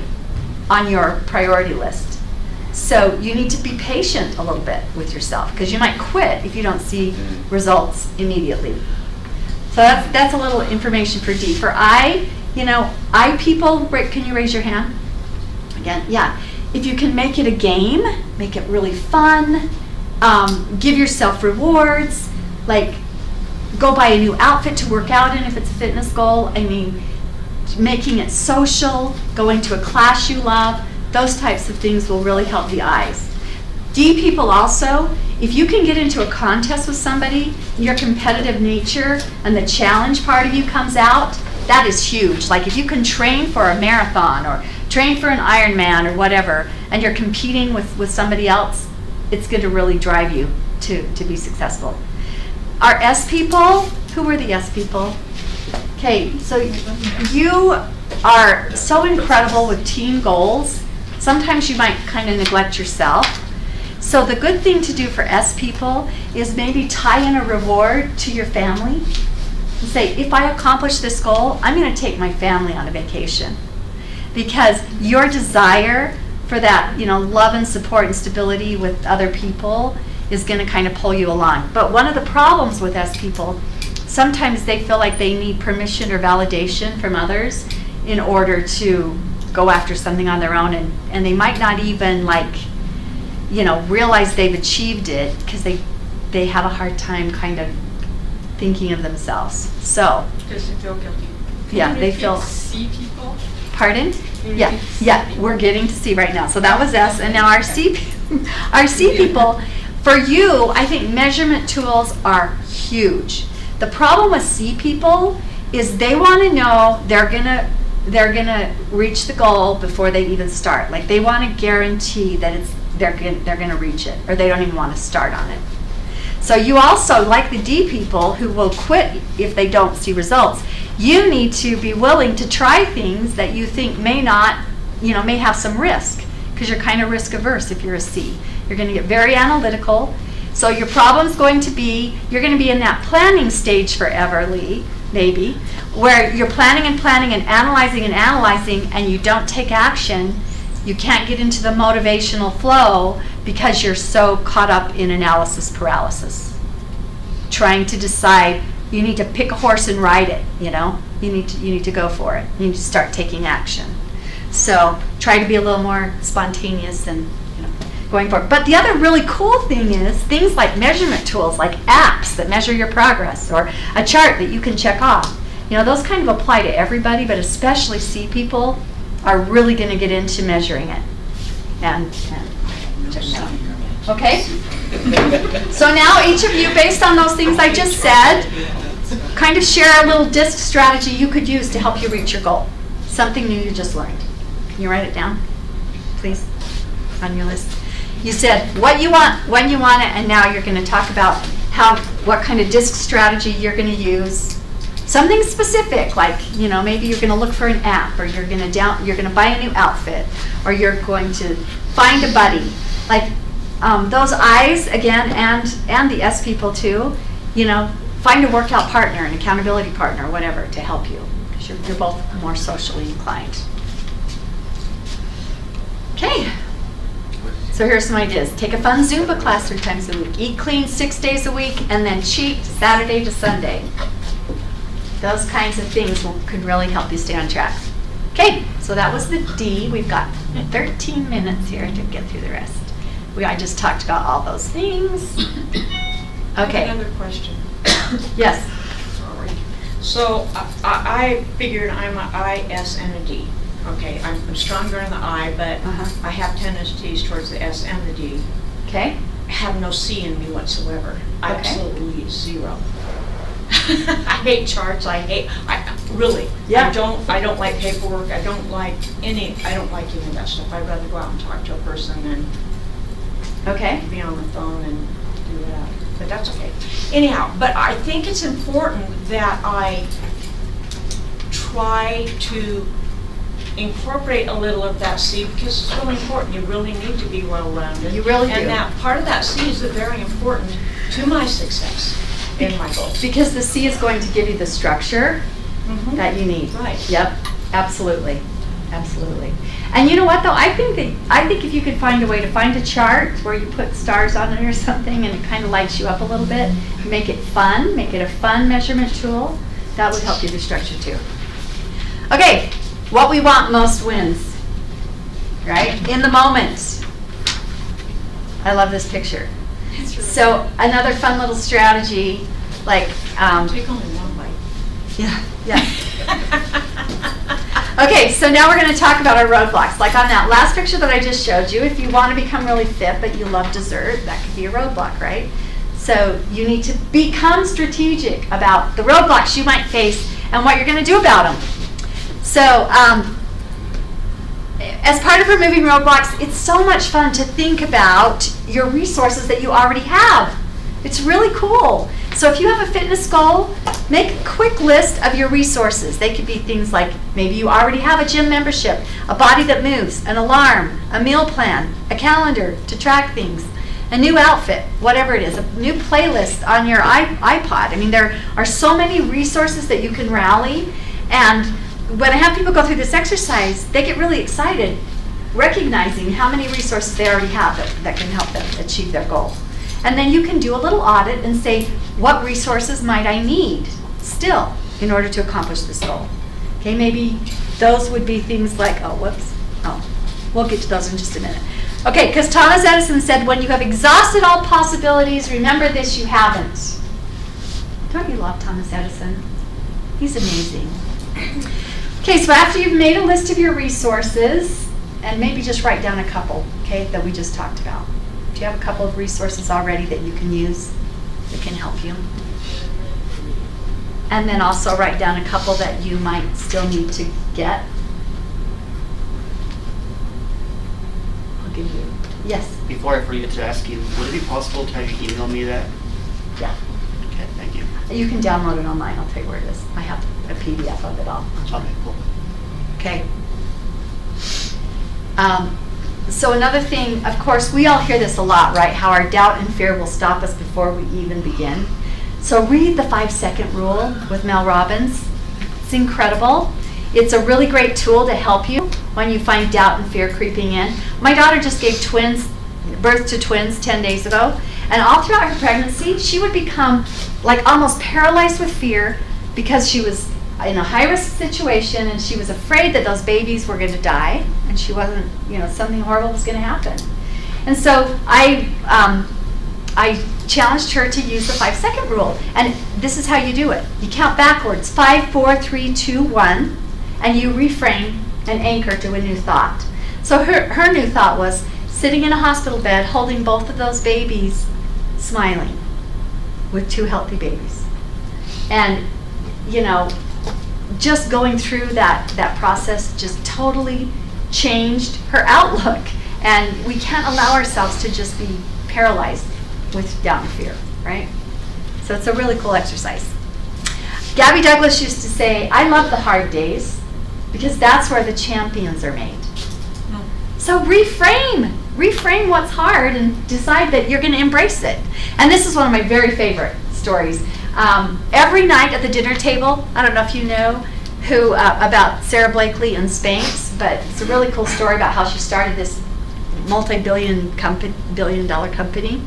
on your priority list. So you need to be patient a little bit with yourself, because you might quit if you don't see results immediately. So that's a little information for D. For I, I people, can you raise your hand? Again, yeah. If you can make it a game, make it really fun, give yourself rewards, like go buy a new outfit to work out in if it's a fitness goal. I mean, making it social, going to a class you love, those types of things will really help the I's. D people also, if you can get into a contest with somebody, your competitive nature and the challenge part of you comes out, that is huge. Like if you can train for a marathon or train for an Ironman or whatever, and you're competing with somebody else, it's going to really drive you to be successful. Our S people, who were the S people? Okay, so you are so incredible with team goals. Sometimes you might kind of neglect yourself. So the good thing to do for S people is maybe tie in a reward to your family. and say, if I accomplish this goal, I'm going to take my family on a vacation. Because your desire for that, love and support and stability with other people is going to kind of pull you along. But one of the problems with S people, sometimes they feel like they need permission or validation from others in order to go after something on their own, and they might not even realize they've achieved it because they have a hard time kind of thinking of themselves. So Does it feel guilty? yeah, they feel. See people. Pardon? Yeah, we're getting to C right now. So that was S, and now our C people. For you, I think measurement tools are huge. The problem with C people is they want to know they're gonna reach the goal before they even start. Like they want to guarantee that they're gonna reach it, or they don't even want to start on it. So you also, like the D people who will quit if they don't see results, you need to be willing to try things that you think may have some risk, because you're kind of risk averse if you're a C. You're going to get very analytical. So your problem's going to be, you're going to be in that planning stage forever, Lee, maybe, where you're planning and analyzing, and you don't take action. You can't get into the motivational flow because you're so caught up in analysis paralysis. Trying to decide, you need to pick a horse and ride it, You need to go for it. You need to start taking action. So try to be a little more spontaneous and going for it. But the other really cool thing is things like measurement tools, like apps that measure your progress, or a chart that you can check off. Those kind of apply to everybody, but especially C people are really going to get into measuring it and check it out. Okay? So now each of you, based on those things I just said, kind of share a little DISC strategy you could use to help you reach your goal. Something new you just learned. Can you write it down, please, on your list? You said what you want, when you want it, and now you're going to talk about what kind of DISC strategy you're going to use. Something specific, like maybe you're going to look for an app, or you're going to buy a new outfit, or you're going to find a buddy. Like those I's again, and the S people too. Find a workout partner, an accountability partner, whatever, to help you, because you're both more socially inclined. Okay. So here's some ideas. Take a fun Zumba class 3 times a week. Eat clean 6 days a week, and then cheat Saturday to Sunday. Those kinds of things could really help you stay on track. Okay, so that was the D. We've got 13 minutes here to get through the rest. I just talked about all those things. Okay. Another question. Yes. Sorry. So I figured I'm an I, S, and a D. Okay, I'm stronger in the I, but I have tendencies towards the S and the D. Okay. I have no C in me whatsoever. Okay. Absolutely zero. I hate charts. I really. Yeah. I don't like paperwork. I don't like any of that stuff. I'd rather go out and talk to a person than be on the phone and do that. But that's okay. Anyhow, but I think it's important that I try to incorporate a little of that C, because it's really important. You really need to be well-rounded. You really do. And that part of that C is very important to my success in my goals. Because the C is going to give you the structure that you need. Right. Yep. Absolutely. Absolutely. And you know what though? I think if you could find a way to find a chart where you put stars on it or something, and it kind of lights you up a little bit, make it fun, make it a fun measurement tool, that would help you with structure too. Okay. What we want most wins, right? In the moment. I love this picture. Really so another fun little strategy, like take only one bite. Yeah. Okay, so now we're going to talk about our roadblocks. Like on that last picture that I just showed you, if you want to become really fit but you love dessert, that could be a roadblock, right? So you need to become strategic about the roadblocks you might face and what you're going to do about them. So as part of removing roadblocks, it's so much fun to think about your resources that you already have. It's really cool. So if you have a fitness goal, make a quick list of your resources. They could be things like maybe you already have a gym membership, a body that moves, an alarm, a meal plan, a calendar to track things. a new outfit, whatever it is, a new playlist on your iPod. I mean, there are so many resources that you can rally. And when I have people go through this exercise, they get really excited, recognizing how many resources they already have that can help them achieve their goal. And then you can do a little audit and say, what resources might I need still in order to accomplish this goal? Okay, maybe those would be things like, we'll get to those in just a minute. Okay, because Thomas Edison said, when you have exhausted all possibilities, remember this, you haven't. Don't you love Thomas Edison? He's amazing. Okay, so after you've made a list of your resources, and maybe just write down a couple, okay, that we just talked about. Do you have a couple of resources already that you can use that can help you? And then also write down a couple that you might still need to get. I'll give you, yes? Before I forget to ask you, would it be possible to have you email me that? Yeah. Okay, thank you. You can download it online. I'll tell you where it is. I have a PDF of it all. Okay, cool. Okay. So another thing, of course, we all hear this a lot, right? How our doubt and fear will stop us before we even begin. So read the 5-second rule with Mel Robbins. It's incredible. It's a really great tool to help you when you find doubt and fear creeping in. My daughter just gave birth to twins 10 days ago, and all throughout her pregnancy, she would become like almost paralyzed with fear because she was in a high-risk situation and she was afraid that those babies were going to die, and she wasn't, something horrible was going to happen. And so I challenged her to use the 5-second rule, and this is how you do it. You count backwards, 5, 4, 3, 2, 1, and you reframe and anchor to a new thought. So her new thought was sitting in a hospital bed, holding both of those babies, smiling with 2 healthy babies. And, just going through that process just totally changed her outlook. And we can't allow ourselves to just be paralyzed with doubt and fear, right? So it's a really cool exercise. Gabby Douglas used to say, I love the hard days because that's where the champions are made. So reframe what's hard and decide that you're going to embrace it. And this is one of my very favorite stories. Every night at the dinner table, I don't know if you know about Sarah Blakely and Spanx, but it's a really cool story about how she started this multi-billion dollar company.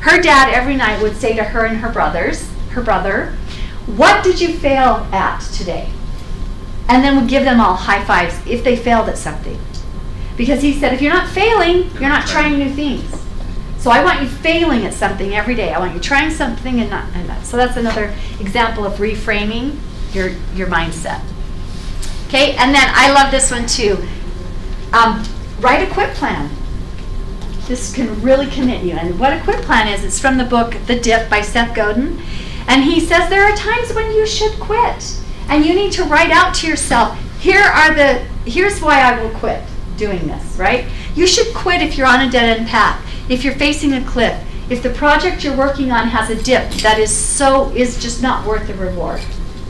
Her dad every night would say to her and her brother, what did you fail at today? And then would give them all high fives if they failed at something. Because he said, if you're not failing, you're not trying new things. So I want you failing at something every day. I want you trying something and not. So that's another example of reframing your mindset. Okay, and then I love this one too. Write a quit plan. This can really commit you. And what a quit plan is, it's from the book The Dip by Seth Godin. And he says there are times when you should quit. And you need to write out to yourself, here's why I will quit doing this, right? You should quit if you're on a dead-end path, if you're facing a cliff, if the project you're working on has a dip that is just not worth the reward,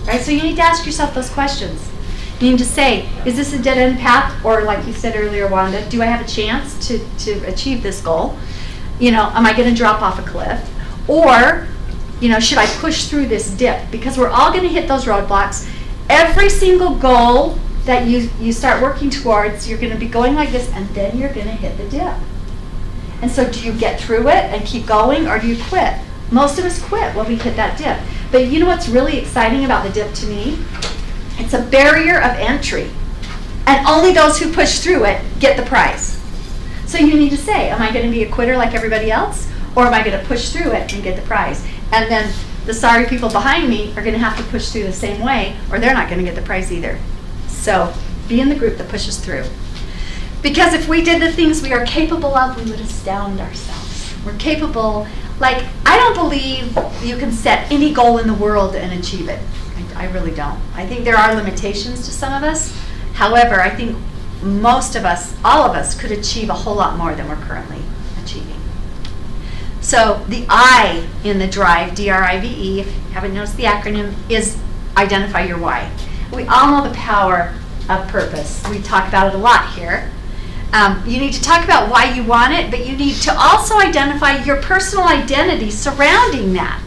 right? So you need to ask yourself those questions. You need to say, is this a dead-end path? Or like you said earlier, Wanda, do I have a chance to achieve this goal? Am I going to drop off a cliff? Or, should I push through this dip? Because we're all going to hit those roadblocks. Every single goal that you start working towards, you're going to be going like this, and then you're going to hit the dip. And so do you get through it and keep going, or do you quit? Most of us quit when we hit that dip. But you know what's really exciting about the dip to me? It's a barrier of entry. And only those who push through it get the prize. So you need to say, am I going to be a quitter like everybody else? Or am I going to push through it and get the prize? And then the sorry people behind me are going to have to push through the same way, or they're not going to get the prize either. So be in the group that pushes through. Because if we did the things we are capable of, we would astound ourselves. We're capable, I don't believe you can set any goal in the world and achieve it. I really don't. I think there are limitations to some of us. However, I think most of us, all of us, could achieve a whole lot more than we're currently achieving. So the I in the DRIVE, D-R-I-V-E, if you haven't noticed the acronym, is identify your why. We all know the power of purpose. We talk about it a lot here. You need to talk about why you want it, but you need to also identify your personal identity surrounding that,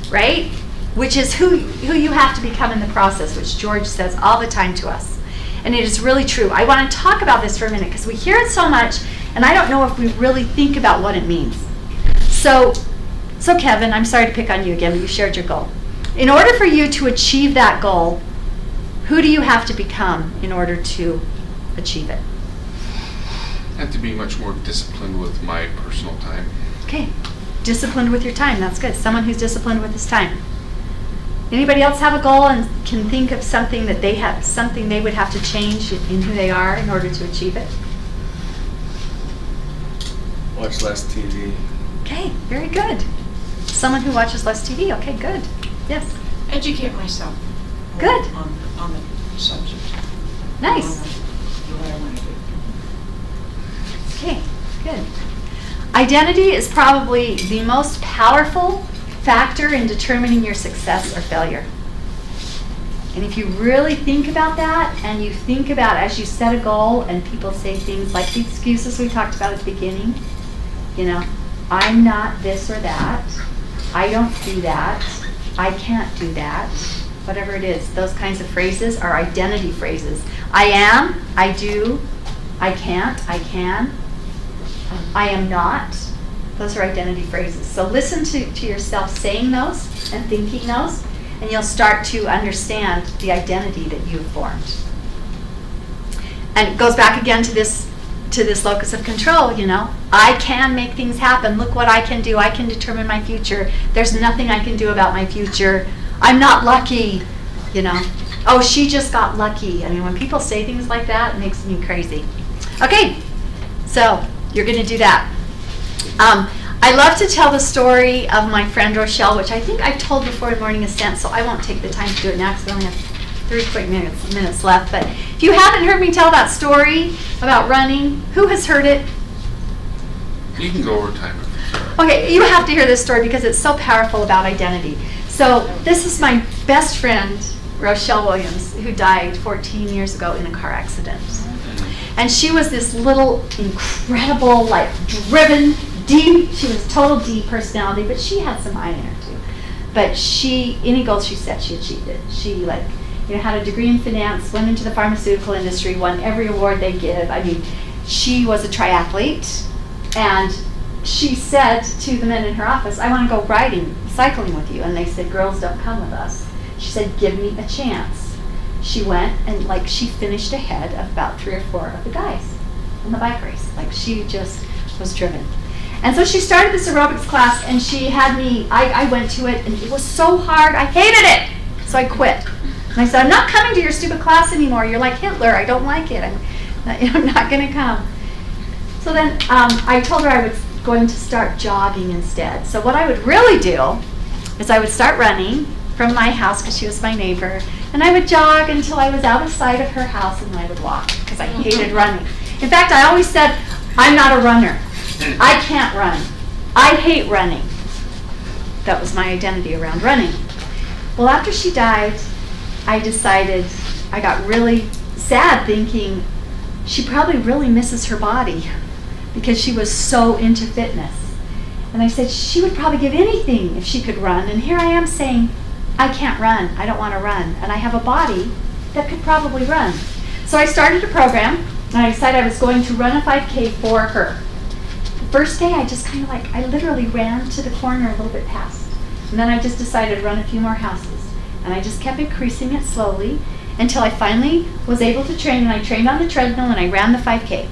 right? Which is who you have to become in the process, which George says all the time to us. And it is really true. I want to talk about this for a minute because we hear it so much, and I don't know if we really think about what it means. So Kevin, I'm sorry to pick on you again, but you shared your goal. In order for you to achieve that goal, who do you have to become in order to achieve it? I have to be much more disciplined with my personal time. Okay, disciplined with your time, that's good. Someone who's disciplined with his time. Anybody else have a goal and can think of something that they have, something they would have to change in who they are in order to achieve it? Watch less TV. Okay, very good. Someone who watches less TV, okay, good. Yes? Educate myself. Good. On the subject. Nice. What I want to do. Okay, good. Identity is probably the most powerful factor in determining your success or failure. And if you really think about that, and you think about as you set a goal and people say things like the excuses we talked about at the beginning, you know, I'm not this or that, I don't do that, I can't do that, whatever it is, those kinds of phrases are identity phrases. I am, I do, I can't, I can, I am not. Those are identity phrases. So listen to yourself saying those and thinking those, and you'll start to understand the identity that you've formed. And it goes back again to this locus of control, you know. I can make things happen. Look what I can do. I can determine my future. There's nothing I can do about my future. I'm not lucky, you know. Oh, she just got lucky. I mean, when people say things like that, it makes me crazy. Okay, so you're going to do that. I love to tell the story of my friend Rochelle, which I think I've told before in Morning Ascent, so I won't take the time to do it now because we only have 3 quick minutes left. But if you haven't heard me tell that story about running, who has heard it? You can go over time. Okay, you have to hear this story because it's so powerful about identity. So this is my best friend, Rochelle Williams, who died 14 years ago in a car accident. And she was this little, incredible, like, driven, D, she was total D personality, but she had some I in her too. But any goal she set, she achieved it. She, like, you know, had a degree in finance, went into the pharmaceutical industry, won every award they give. I mean, she was a triathlete, and she said to the men in her office, I want to go cycling with you. And they said, girls don't come with us. She said, give me a chance. She went, and like, she finished ahead of about 3 or 4 of the guys in the bike race. Like, she just was driven. And so she started this aerobics class, and she had me, I went to it, and it was so hard, I hated it. So I quit. And I said, I'm not coming to your stupid class anymore. You're like Hitler, I don't like it. I'm not gonna come. So then I told her I was going to start jogging instead. So what I would really do is I would start running from my house, because she was my neighbor, and I would jog until I was out of sight of her house, and then I would walk, because I hated running. In fact, I always said, I'm not a runner. I can't run. I hate running. That was my identity around running. Well, after she died, I decided, I got really sad thinking she probably really misses her body because she was so into fitness. And I said she would probably give anything if she could run. And here I am saying, I can't run. I don't want to run. And I have a body that could probably run. So I started a program, and I decided I was going to run a 5K for her. First day, I just kind of like, I literally ran to the corner a little bit past. And then I just decided to run a few more houses. And I just kept increasing it slowly until I finally was able to train. And I trained on the treadmill, and I ran the 5K.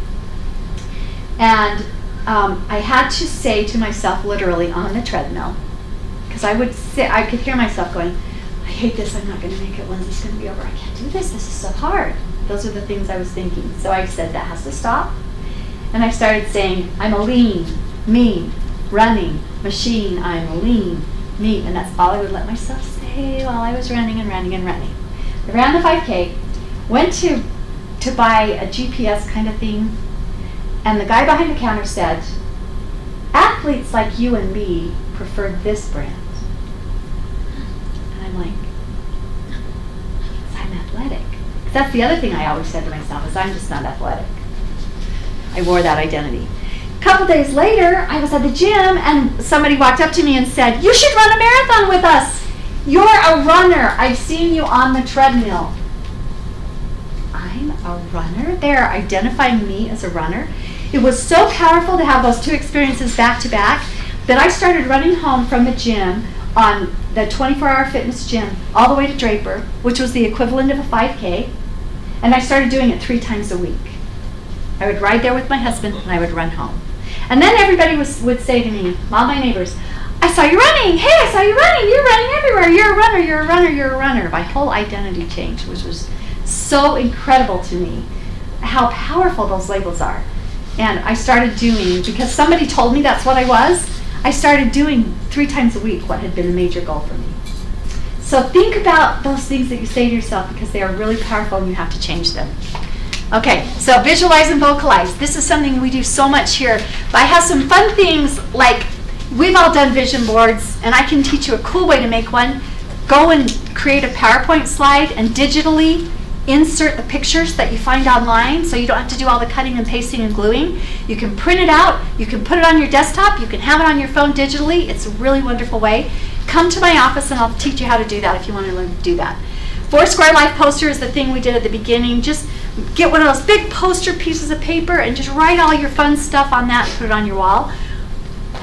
And I had to say to myself, literally, on the treadmill, because I would sit, I could hear myself going, I hate this, I'm not going to make it, when's this going to be over? I can't do this is so hard. Those are the things I was thinking. So I said, that has to stop. And I started saying, I'm a lean, mean, running machine. I'm a lean, mean. And that's all I would let myself say while I was running and running and running. I ran the 5K, went to buy a GPS kind of thing, and the guy behind the counter said, athletes like you and me prefer this brand. And I'm like, I'm athletic. That's the other thing I always said to myself, is I'm just not athletic. I wore that identity. A couple days later, I was at the gym and somebody walked up to me and said, "You should run a marathon with us. You're a runner. I've seen you on the treadmill." I'm a runner? They're identifying me as a runner. It was so powerful to have those two experiences back to back that I started running home from the gym on the 24-hour fitness gym all the way to Draper, which was the equivalent of a 5K, and I started doing it 3 times a week. I would ride there with my husband and I would run home. And then everybody would say to me, all my neighbors, "I saw you running. Hey, I saw you running. You're running everywhere. You're a runner, you're a runner, you're a runner." My whole identity changed, which was so incredible to me, how powerful those labels are. And I started doing, because somebody told me that's what I was, I started doing 3 times a week what had been a major goal for me. So think about those things that you say to yourself, because they are really powerful and you have to change them. Okay, so visualize and vocalize. This is something we do so much here. But I have some fun things, like we've all done vision boards, and I can teach you a cool way to make one. Go and create a PowerPoint slide and digitally insert the pictures that you find online, so you don't have to do all the cutting and pasting and gluing. You can print it out, you can put it on your desktop, you can have it on your phone digitally. It's a really wonderful way. Come to my office and I'll teach you how to do that if you want to learn to do that. Foursquare Life poster is the thing we did at the beginning. Just get one of those big poster pieces of paper and just write all your fun stuff on that and put it on your wall.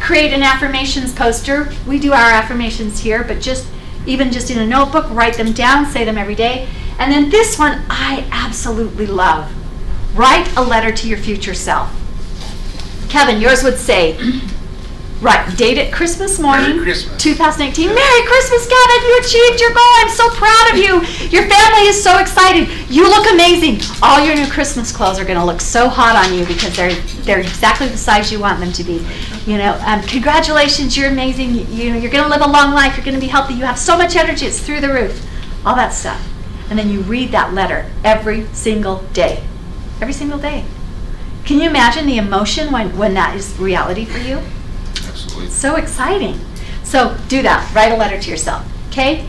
Create an affirmations poster. We do our affirmations here, but even just in a notebook, write them down, say them every day. And then this one I absolutely love. Write a letter to your future self. Kevin, yours would say, right, date it Christmas morning, Merry Christmas. 2018. Merry Christmas, Kevin, you achieved your goal. I'm so proud of you. Your family is so excited. You look amazing. All your new Christmas clothes are going to look so hot on you because they're exactly the size you want them to be. You know, congratulations, you're amazing. You're going to live a long life. You're going to be healthy. You have so much energy. It's through the roof. All that stuff. And then you read that letter every single day. Every single day. Can you imagine the emotion when that is reality for you? Absolutely. It's so exciting. So do that. Write a letter to yourself. Okay?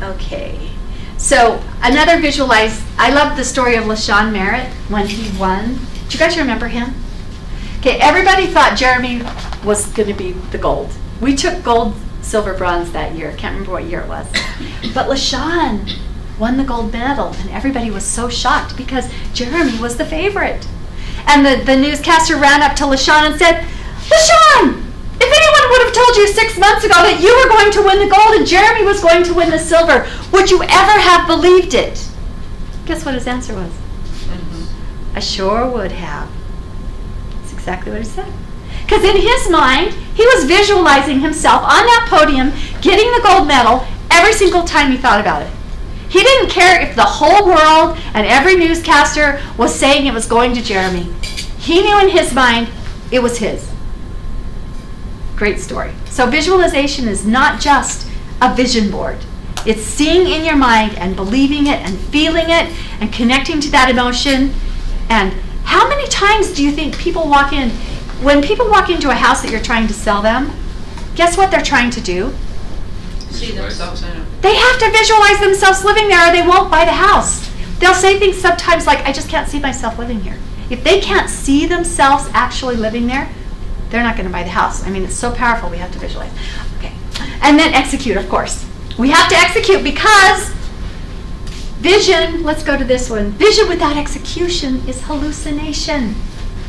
Okay. So another visualize. I love the story of LaShawn Merritt when he won. Do you guys remember him? Okay, everybody thought Jeremy was going to be the gold. We took gold, silver, bronze that year. Can't remember what year it was. But LaShawn won the gold medal, and everybody was so shocked because Jeremy was the favorite. And the newscaster ran up to LaShawn and said, "LaShawn, if anyone would have told you 6 months ago that you were going to win the gold and Jeremy was going to win the silver, would you ever have believed it?" Guess what his answer was? "I sure would have." That's exactly what he said. Because in his mind, he was visualizing himself on that podium getting the gold medal every single time he thought about it. He didn't care if the whole world and every newscaster was saying it was going to Jeremy. He knew in his mind it was his. Great story. So visualization is not just a vision board. It's seeing in your mind and believing it and feeling it and connecting to that emotion. And how many times do you think people walk in, when people walk into a house that you're trying to sell them, guess what they're trying to do? See themselves in it. They have to visualize themselves living there or they won't buy the house. They'll say things sometimes like, "I just can't see myself living here." If they can't see themselves actually living there, they're not going to buy the house. I mean, it's so powerful, we have to visualize. Okay. And then execute, of course. We have to execute because vision, let's go to this one. Vision without execution is hallucination.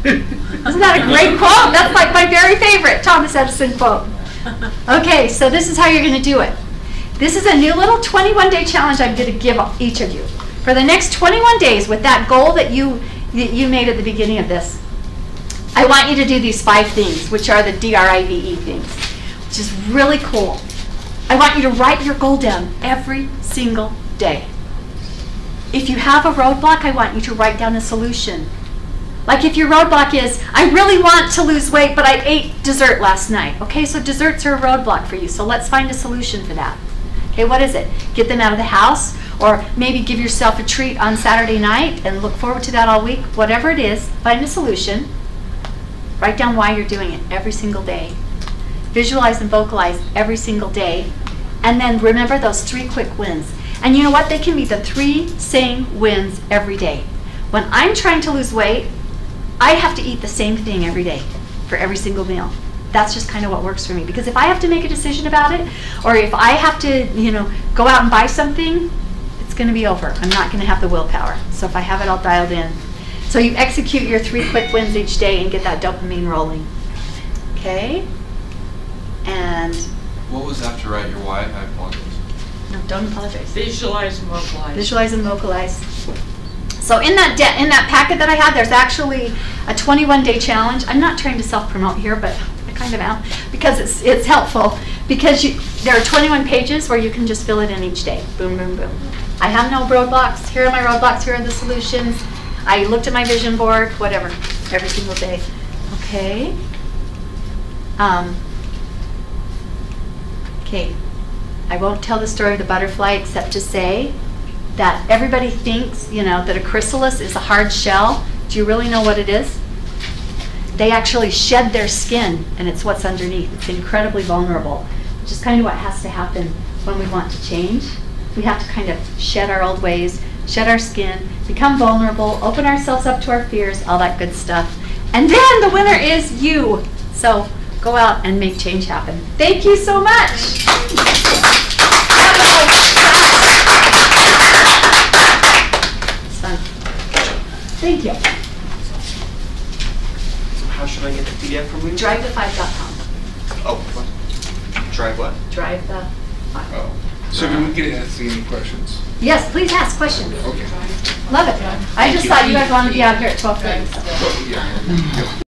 Isn't that a great quote? That's like my very favorite Thomas Edison quote. Okay, so this is how you're going to do it. This is a new little 21-day challenge I'm going to give each of you. For the next 21 days, with that goal that you made at the beginning of this, I want you to do these 5 things, which are the DRIVE things, which is really cool. I want you to write your goal down every single day. If you have a roadblock, I want you to write down a solution. Like if your roadblock is, "I really want to lose weight, but I ate dessert last night." Okay, so desserts are a roadblock for you, so let's find a solution for that. Okay, what is it? Get them out of the house, or maybe give yourself a treat on Saturday night and look forward to that all week. Whatever it is, find a solution. Write down why you're doing it every single day. Visualize and vocalize every single day. And then remember those 3 quick wins. And you know what? They can be the 3 same wins every day. When I'm trying to lose weight, I have to eat the same thing every day for every single meal. That's just kind of what works for me. Because if I have to make a decision about it, or if I have to, go out and buy something, it's going to be over. I'm not going to have the willpower. So if I have it all dialed in. So you execute your 3 quick wins each day and get that dopamine rolling. Okay? And What was after write your why? I apologize. no, don't apologize. Visualize and vocalize. Visualize and vocalize. So in that packet that I had, there's actually a 21-day challenge. I'm not trying to self-promote here, but I kind of am, because it's helpful. Because there are 21 pages where you can just fill it in each day. Boom, boom, boom. I have no roadblocks. Here are my roadblocks. Here are the solutions. I looked at my vision board, whatever, every single day. Okay. Okay. I won't tell the story of the butterfly except to say that everybody thinks, that a chrysalis is a hard shell. Do you really know what it is? They actually shed their skin, and it's what's underneath. It's incredibly vulnerable, which is kind of what has to happen when we want to change. We have to kind of shed our old ways, shed our skin, become vulnerable, open ourselves up to our fears, all that good stuff. And then the winner is you. So go out and make change happen. Thank you so much. It's fun. Thank you. So how should I get the PDF from you? DriveThe5.com. Oh, what? Drive what? Drive the 5. Oh. So can we get to ask any questions? Yes, please ask questions. Okay. Love it. I just thought you guys wanted to be out here at 12:30. Oh, yeah.